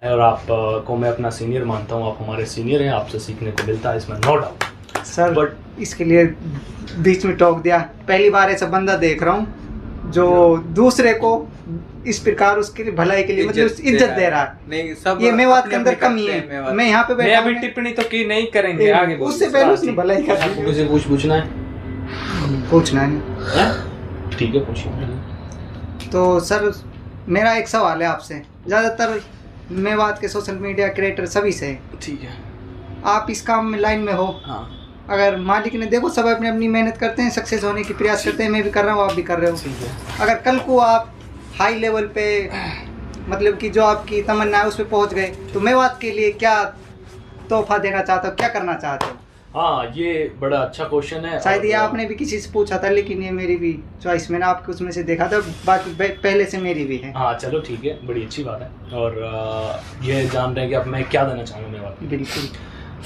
और आप को मैं अपना सीनियर मानता हूँ, आप हमारे सीनियर हैं, आपसे सीखने को मिलता है, इसमें नो डाउट सर। बट इसके लिए बीच में टोक दिया, पहली बार ऐसा बंदा देख रहा हूँ जो दूसरे को इस प्रकार उसके लिए भलाई के लिए मतलब इज्जत दे रहा है। नहीं, सब ये मेवात के अंदर कमी है। मैं यहाँ पे बैठा अभी टिप्पणी तो की नहीं करेंगे, आगे उससे पहले उसने भलाई कर दी। मुझे पूछना है, पूछना है, ठीक है पूछिए। तो सर मेरा एक सवाल है आपसे, ज़्यादातर मेवात के सोशल मीडिया क्रिएटर सभी से, ठीक है, आप इस काम में लाइन में हो। हाँ, अगर मालिक ने देखो सब अपनी अपनी मेहनत करते हैं, सक्सेस होने की प्रयास करते हैं, मैं भी कर रहा हूँ, आप भी कर रहे हो। ठीक है। अगर कल को आप हाई लेवल पे मतलब कि जो आपकी तमन्ना है उस पर पहुँच गए, तो मेवात के लिए क्या तोहफा देना चाहते हो, क्या करना चाहते हो? हाँ, ये बड़ा अच्छा क्वेश्चन है। शायद ये आपने भी किसी से पूछा था, लेकिन ये मेरी भी चॉइस, मैंने आपको उसमें से देखा था, बाकी पहले से मेरी भी है। हाँ चलो ठीक है, बड़ी अच्छी बात है। और ये जान रहे हैं कि अब मैं क्या देना चाहूँगा मेवात। बिल्कुल।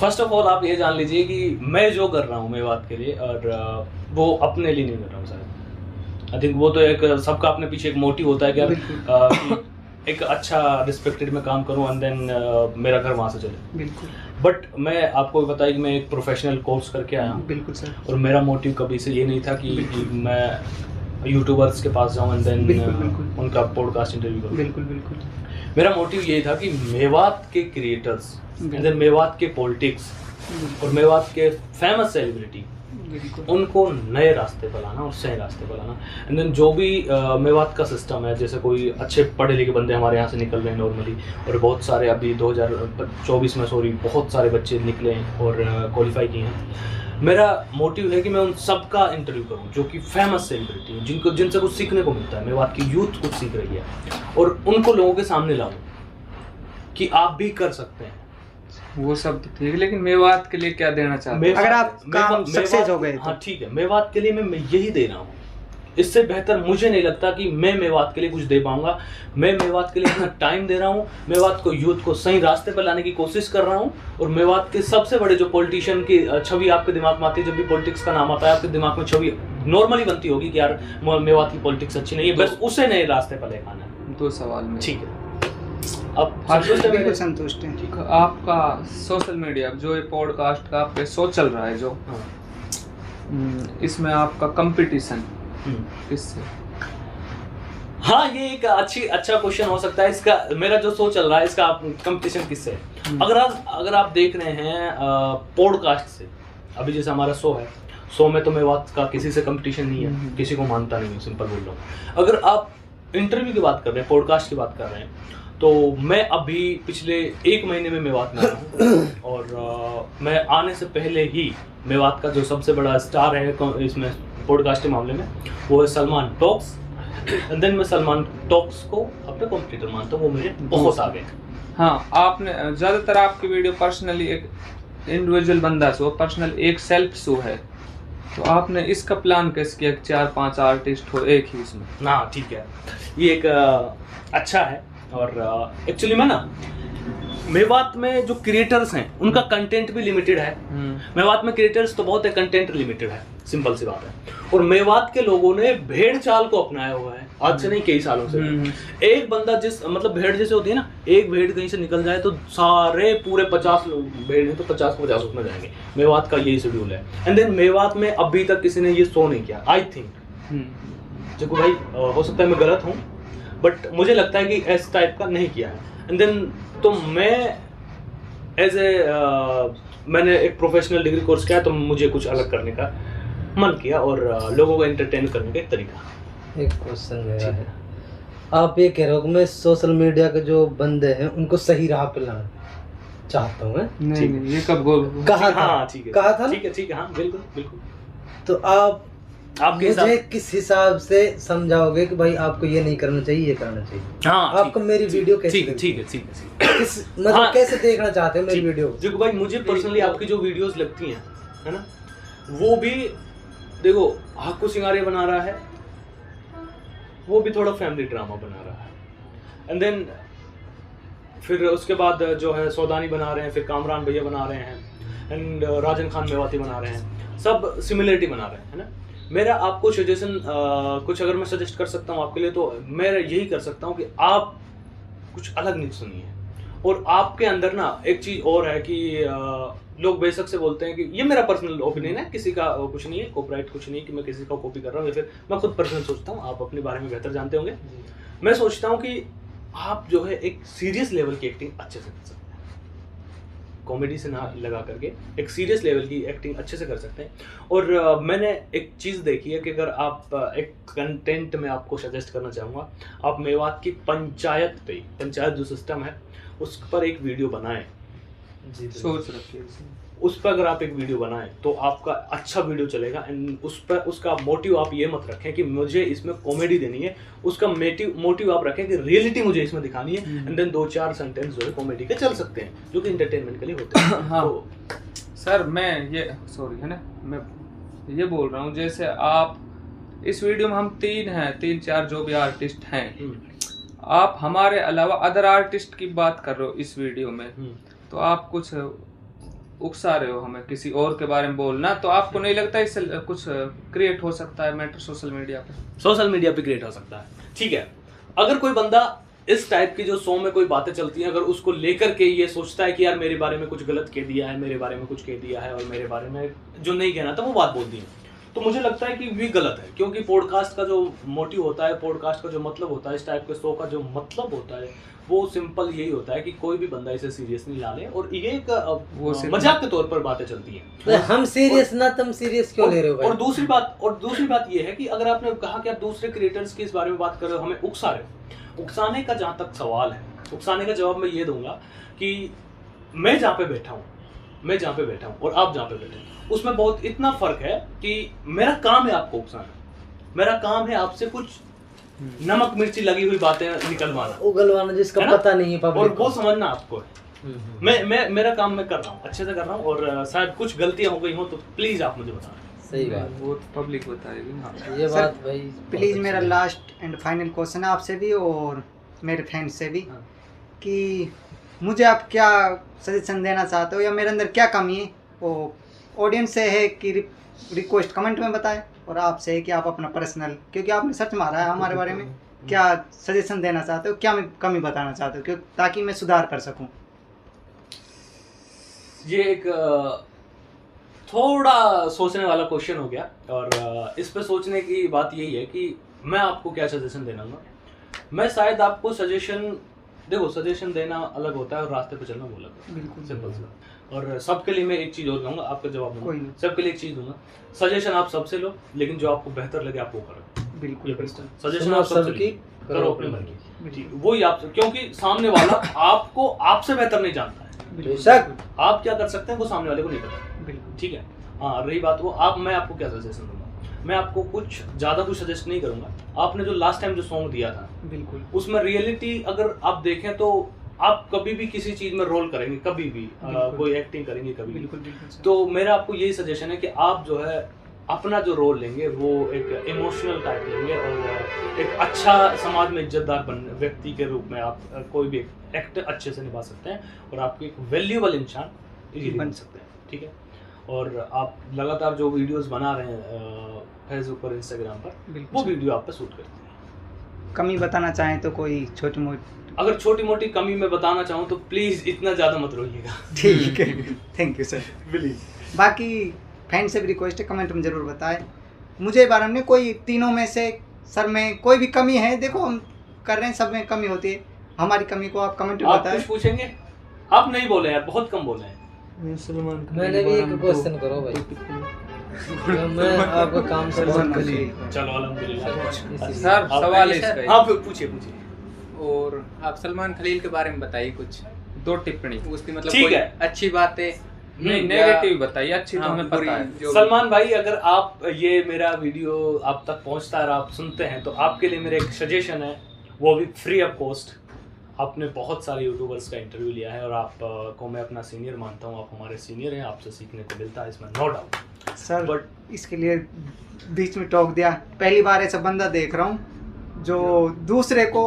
फर्स्ट ऑफ ऑल आप ये जान लीजिए कि मैं जो कर रहा हूँ मेवात के लिए, और वो अपने लिए नहीं कर रहा हूँ शायद। आई थिंक वो तो एक सबका अपने पीछे एक मोटिव होता है कि यार एक अच्छा रिस्पेक्टेड में काम करूँ एंड देन मेरा घर वहाँ से चले। बिल्कुल। बट मैं आपको बताया कि मैं एक प्रोफेशनल कोर्स करके आया हूँ। बिल्कुल सर। और मेरा मोटिव कभी से ये नहीं था कि मैं यूट्यूबर्स के पास जाऊँ एंड देन उनका पॉडकास्ट इंटरव्यू करूँ। बिल्कुल बिल्कुल। मेरा मोटिव यही था कि मेवात के क्रिएटर्स एंड देन मेवात के पॉलिटिक्स और मेवात के फेमस सेलिब्रिटी, उनको नए रास्ते पर लाना और सही रास्ते पर लाना। एंड देन जो भी मेवात का सिस्टम है, जैसे कोई अच्छे पढ़े लिखे बंदे हमारे यहाँ से निकल रहे हैं नॉर्मली, और बहुत सारे अभी 2024 में बहुत सारे बच्चे निकले हैं और क्वालिफाई किए हैं। मेरा मोटिव है कि मैं उन सब का इंटरव्यू करूं जो कि फेमस सेलिब्रिटी हैं, जिनसे कुछ सीखने को मिलता है, मेवात की यूथ कुछ सीख रही है, और उनको लोगों के सामने लाऊं कि आप भी कर सकते हैं। वो सब तो ठीक है, लेकिन मेवात के लिए क्या देना चाहते हैं? अगर आप काम सक्सेस हो गए तो। हाँ ठीक है, मेवात के लिए मैं यही दे रहा हूँ। इससे बेहतर मुझे नहीं लगता कि मैं मेवात के लिए कुछ दे पाऊंगा। मैं मेवात के लिए अपना टाइम दे रहा हूँ, मेवात को यूथ को सही रास्ते पर लाने की कोशिश कर रहा हूँ। और मेवात के सबसे बड़े जो पॉलिटिशियन की छवि आपके दिमाग में आती है, जब भी पॉलिटिक्स का नाम आता है, आपके दिमाग में छवि नॉर्मली बनती होगी कि यार मेवात की पॉलिटिक्स अच्छी नहीं है, बस उसे नए रास्ते पर लेकर आना है। 2 सवाल में ठीक है, अब बिल्कुल संतुष्ट हैं। ठीक है, आपका सोशल मीडिया जो ये पॉडकास्ट का आप पे शो चल रहा है जो, इसमें आपका कंपटीशन किससे? हाँ, ये एक अच्छा क्वेश्चन हो सकता है। इसका मेरा जो शो चल रहा है, इसका कंपटीशन किससे है? अगर आप देख रहे हैं पॉडकास्ट से, अभी जैसे हमारा शो है, शो में तो मेवात का किसी से कंपटीशन नहीं है, किसी को मानता नहीं है, सिंपल बोल रहा हूँ। अगर आप इंटरव्यू की बात कर रहे हैं, पॉडकास्ट की बात कर रहे हैं, तो मैं अभी पिछले 1 महीने में मेवात में आया हूँ, और मैं आने से पहले ही मेवात का जो सबसे बड़ा स्टार है इसमें पॉडकास्ट के मामले में, वो है सलमान टॉक्स। एंड देन मैं सलमान टॉक्स को अपने कॉम्पिटिटर मानता हूँ, वो मेरे बहुत आगे। हाँ, आपने ज़्यादातर आपकी वीडियो पर्सनली एक इंडिविजुअल बंदा से, वो पर्सनल एक सेल्फ शो है, तो आपने इसका प्लान कैसे किया कि 4-5 आर्टिस्ट हो एक ही इसमें? हाँ ठीक है, ये एक अच्छा है। और एक्चुअली मैं ना, मेवात में जो क्रिएटर्स हैं उनका कंटेंट भी लिमिटेड है। मेवात में क्रिएटर्स तो बहुत है, कंटेंट लिमिटेड है, सिंपल सी बात है। और मेवात के लोगों ने भेड़ चाल को अपनाया हुआ है, आज से नहीं कई सालों से। एक बंदा मतलब भेड़ जैसे होती है ना, एक भेड़ कहीं से निकल जाए तो सारे पूरे 50 भेड़ हैं तो 50 को 50 उसमें जाएंगे। मेवात का यही शेड्यूल है। एंड देन मेवात में अभी तक किसी ने ये शो नहीं किया, आई थिंक। देखो भाई, हो सकता है मैं गलत हूँ, बट मुझे लगता है कि इस टाइप का नहीं किया है। एंड देन तो मैं मैंने एक प्रोफेशनल डिग्री कोर्स किया, तो मुझे कुछ अलग करने का मन किया और लोगों को एंटरटेन करने का एक तरीका। एक क्वेश्चन मेरा है, आप ये कह रहे हो कि मैं सोशल मीडिया के जो बंदे हैं उनको सही राह पे लाना चाहता हूँ? नहीं, ये कब कहा था? हाँ ठीक है, कहा था? ठीक है, हाँ बिल्कुल बिल्कुल। तो आप मुझे किस हिसाब से समझाओगे कि भाई आपको ये नहीं करना चाहिए, ये करना चाहिए? हाँ, आपको मेरी वीडियो कैसे ठीक है किस मतलब हाँ, कैसे देखना चाहते हो मेरी वीडियो? देखो भाई, मुझे पर्सनली आपकी जो वीडियोस लगती हैं, है ना, वो भी देखो, हाकू सिंगारे बना रहा है, वो भी थोड़ा फैमिली ड्रामा बना रहा है। एंड देन फिर उसके बाद जो है सौदानी बना रहे हैं, फिर कामरान भैया बना रहे हैं, एंड राजन खान मेवाती बना रहे हैं, सब सिमिलरिटी बना रहे हैं, है ना। मेरा आपको सजेशन कुछ अगर मैं सजेस्ट कर सकता हूँ आपके लिए, तो मैं यही कर सकता हूँ कि आप कुछ अलग नहीं सुनिए, और आपके अंदर ना एक चीज और है कि लोग बेशक से बोलते हैं कि ये मेरा पर्सनल ओपिनियन है, किसी का कुछ नहीं है, कॉपीराइट कुछ नहीं है कि मैं किसी का कॉपी कर रहा हूँ या फिर मैं खुद पर्सनल सोचता हूँ, आप अपने बारे में बेहतर जानते होंगे। मैं सोचता हूँ कि आप जो है एक सीरियस लेवल की एक्टिंग अच्छे से कर सकते हैं, कॉमेडी से ना लगा करके एक सीरियस लेवल की एक्टिंग अच्छे से कर सकते हैं। और मैंने एक चीज़ देखी है कि अगर आप एक कंटेंट में आपको सजेस्ट करना चाहूँगा, आप मेवात की पंचायत जो सिस्टम है उस पर एक वीडियो बनाएं, सोच रखिए उस पर अगर आप एक वीडियो बनाएं तो आपका अच्छा वीडियो चलेगा। एंड उस पर उसका मोटिव आप ये मत रखें कि मुझे इसमें कॉमेडी देनी है, उसका मोटिव आप रखें कि रियलिटी मुझे इसमें दिखानी है। एंड देन 2-4 सेंटेंस जो है कॉमेडी के चल सकते हैं जो कि एंटरटेनमेंट के लिए होते हैं। हाँ तो सर मैं ये है ना, मैं ये बोल रहा हूँ जैसे आप इस वीडियो में हम 3-4 जो भी आर्टिस्ट हैं, आप हमारे अलावा अदर आर्टिस्ट की बात कर रहे हो इस वीडियो में, तो आप कुछ उकसा रहे हो हमें किसी और के बारे में बोलना, तो आपको नहीं लगता इससे कुछ क्रिएट हो सकता है मैटर सोशल मीडिया पे क्रिएट हो सकता है? ठीक है, अगर कोई बंदा इस टाइप की जो शो में कोई बातें चलती हैं अगर उसको लेकर के ये सोचता है कि यार मेरे बारे में कुछ गलत कह दिया है, मेरे बारे में कुछ कह दिया है और मेरे बारे में जो नहीं कहना था वो बात बोल दी है, तो मुझे लगता है कि भी गलत है। क्योंकि पॉडकास्ट का जो मोटिव होता है, पॉडकास्ट का जो मतलब होता है, इस टाइप के शो का जो मतलब होता है वो सिंपल यही होता है कि कोई भी बंदा इसे सीरियस नहीं ला ले और ये एक मजाक के तौर पर बातें चलती हैं। तो हम सीरियस ना, तुम सीरियस क्यों ले रहे हो भाई? और दूसरी बात ये है कि अगर आपने कहा कि आप दूसरे क्रिएटर्स की इस बारे में बात कर रहे हो, हमें उकसा रहे हो, उकसाने का जहाँ तक सवाल है, उकसाने का जवाब मैं ये दूंगा कि मैं जहाँ पे बैठा हूँ और आप जहाँ पे बैठे हैं उसमें बहुत इतना फर्क है कि मेरा काम है आपको उकसाना, मेरा काम है आपसे कुछ नमक मिर्ची लगी हुई बातें निकलवाना, उगलवाना जिसका पता नहीं है पब्लिक और वो समझना आपको है। मैं मेरा काम मैं कर रहा हूँ, अच्छे से कर रहा हूँ, और शायद कुछ गलतियां हो गई हो तो प्लीज आप मुझे बताएं। सही बात, वो पब्लिक बताएगी। हाँ ये बात भाई प्लीज मेरा लास्ट एंड फाइनल क्वेश्चन है आपसे भी और मेरे फ्रेंड से भी, कि मुझे आप क्या सजेशन देना चाहते हो या मेरे अंदर क्या कमी है, वो ऑडियंस से है कि रिक्वेस्ट कमेंट में बताएं, और आपसे है कि आप अपना पर्सनल, क्योंकि आपने सर्च मारा है हमारे बारे में, क्या सजेशन देना चाहते हो, क्या मैं कमी बताना चाहते हो, क्योंकि ताकि मैं सुधार कर सकूं। ये एक थोड़ा सोचने वाला क्वेश्चन हो गया, और इस पे सोचने की बात यही है कि मैं आपको क्या सजेशन देना हूँ। मैं शायद आपको सजेशन देना अलग होता है और रास्ते पे चलना वो अलग होता है, बिल्कुल सिंपल सा। और सबके लिए मैं एक चीज़ और दूंगा, आपका जवाब दूंगा, सबके लिए एक चीज़ दूंगा, सजेशन आप सबसे लो लेकिन जो आपको बेहतर लगे आप वो करो। बिल्कुल सजेशन आप सबसे करो अपने मन की, वही आप, क्योंकि सामने वाला आपको आपसे बेहतर नहीं जानता है, बेशक आप क्या कर सकते हैं वो सामने वाले को नहीं पता। बिल्कुल ठीक है। हाँ, रही बात वो मैं आपको क्या सजेशन दूंगा, मैं आपको कुछ ज़्यादा कुछ सजेस्ट नहीं करूंगा। आपने जो लास्ट टाइम जो सॉन्ग दिया था, बिल्कुल उसमें रियलिटी अगर आप देखें तो आप कभी भी किसी चीज में रोल करेंगे, कभी भी कोई एक्टिंग करेंगे कभी, बिल्कुल तो मेरा आपको यही सजेशन है कि आप जो है अपना जो रोल लेंगे वो एक इमोशनल टाइप लेंगे और एक अच्छा समाज में इज्जतदार व्यक्ति के रूप में आप कोई भी एक्ट अच्छे से निभा सकते हैं और आपके एक वैल्यूएबल इंसान इजीली बन सकते हैं। ठीक है, और आप लगातार जो वीडियोस बना रहे हैं फेसबुक पर, इंस्टाग्राम पर, वो वीडियो आप पे शूट करते हैं। कमी बताना चाहें तो कोई छोटी मोटी, अगर छोटी मोटी कमी मैं बताना चाहूँ तो प्लीज इतना ज्यादा मत रोइएगा। ठीक है, थैंक यू सर। प्लीज बाकी फैन से भी रिक्वेस्ट है, कमेंट में जरूर बताएं मुझे बारे में, कोई तीनों में से सर में कोई भी कमी है, देखो हम कर रहे हैं, सब में कमी होती है, हमारी कमी को आप कमेंट में बताएं। कुछ पूछेंगे? आप नहीं बोले यार, बहुत कम बोले हैं। मैंने भी एक क्वेश्चन करो भाई, मैं आपका काम से बहुत खुश हूं। चलो अल्हम्दुलिल्लाह। सर सवाल है इसका। हाँ पूछिए। और आप सलमान खलील के बारे में बताइए कुछ 2 टिप्पणी उसकी, मतलब ठीक कोई है, अच्छी बातें नहीं, नेगेटिव बताइए, अच्छी तो हमें पता है। सलमान भाई अगर आप ये मेरा वीडियो आप तक पहुंचता है और आप सुनते हैं तो आपके लिए मेरा एक सजेशन है, वो भी फ्री ऑफ कॉस्ट। आपने बहुत सारे यूट्यूबर्स का इंटरव्यू लिया है और आपको मैं अपना सीनियर मानता हूँ, आप हमारे सीनियर हैं, आपसे सीखने को मिलता है, इसमें नो डाउट सर। बट इसके लिए बीच में टोक दिया, पहली बार ऐसा बंदा देख रहा हूँ जो दूसरे को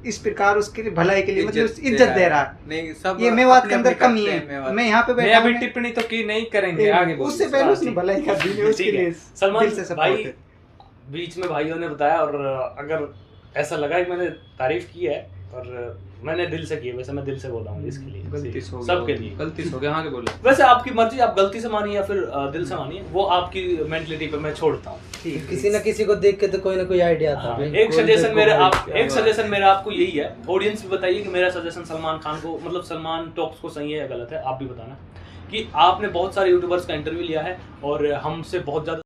इस प्रकार उसके लिए भलाई के लिए मतलब इज्जत दे रहा है। नहीं, सब ये मेवात के अंदर कमी है। मैं यहाँ पे बैठा अभी टिप्पणी तो की नहीं करेंगे, आगे उससे पहले उसने भलाई कर दी, उसके लिए सलमान भाई बीच में भाइयों ने बताया, और अगर ऐसा लगा कि मैंने तारीफ की है और मैंने दिल से किए, वैसे मैं दिल से बोला हूँ इसके लिए, गलती से हो गया, सबके लिए गलती से हो गया, हाँ के बोले। वैसे आपकी मर्जी, आप गलती से मानिए या फिर दिल से मानिए, वो आपकी मेंटलिटी पे मैं छोड़ता हूँ। किसी ना किसी को देख के तो कोई ना कोई आइडिया आता है। एक सजेशन मेरा आपको यही है, ऑडियंस भी बताइए कि मेरा सजेशन सलमान खान को, मतलब सलमान टॉक्स को सही है या गलत है, आप भी बताना। कि आपने बहुत सारे यूट्यूबर्स का इंटरव्यू लिया है और हमसे बहुत ज़्यादा